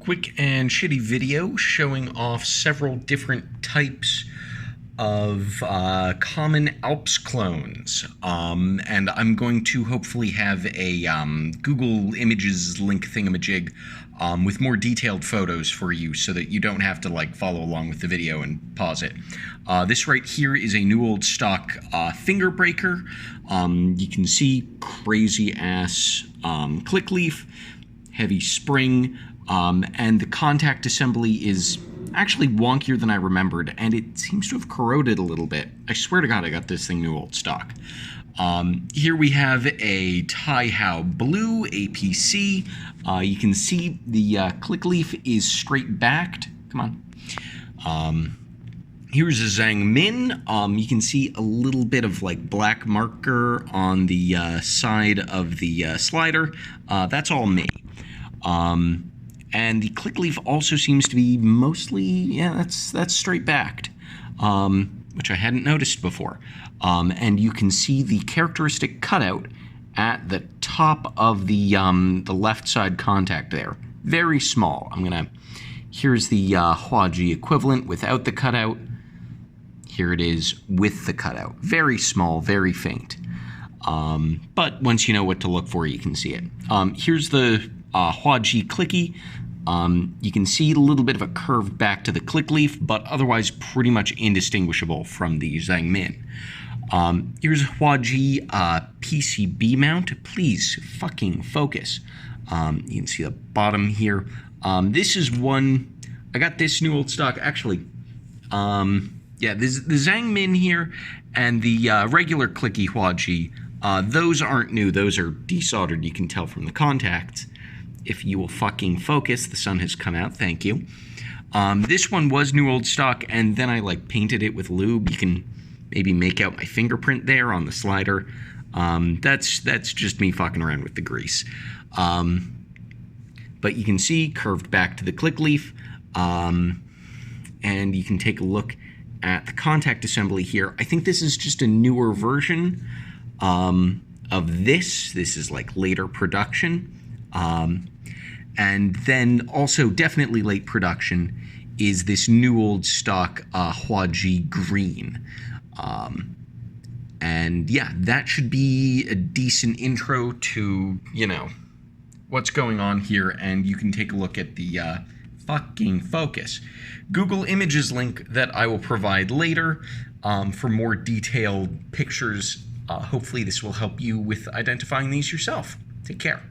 Quick and shitty video showing off several different types of common Alps clones. And I'm going to hopefully have a Google Images link thingamajig with more detailed photos for you so that you don't have to like follow along with the video and pause it. This right here is a new old stock finger breaker. You can see crazy ass click leaf, heavy spring, and the contact assembly is actually wonkier than I remembered, and it seems to have corroded a little bit. I swear to God I got this thing new old stock. Here we have a Tai-Hao Blue APC. You can see the click leaf is straight backed. Come on. Here's a Zhang Min. You can see a little bit of like black marker on the side of the slider. That's all me. And the click leaf also seems to be mostly, yeah, that's straight backed, which I hadn't noticed before. And you can see the characteristic cutout at the top of the left side contact there. Very small. Here's the Huaji equivalent without the cutout. Here it is with the cutout. Very small, very faint. But once you know what to look for, you can see it. Here's the Huaji clicky. You can see a little bit of a curve back to the click leaf, but otherwise pretty much indistinguishable from the Zhang Min. Here's a Huaji PCB mount. Please fucking focus. You can see the bottom here. This is one, I got this new old stock actually. Yeah, the Zhang Min here and the regular clicky Huaji, those aren't new, those are desoldered, you can tell from the contacts. If you will fucking focus, the sun has come out, thank you. This one was new old stock, and then I like painted it with lube. You can maybe make out my fingerprint there on the slider. That's just me fucking around with the grease. But you can see curved back to the click leaf, and you can take a look at the contact assembly here. I think this is just a newer version of this. This is like later production. And then also definitely late production is this new old stock Huaji green. And yeah, that should be a decent intro to, you know, what's going on here. And you can take a look at the fucking focus Google Images link that I will provide later for more detailed pictures. Hopefully this will help you with identifying these yourself. Take care.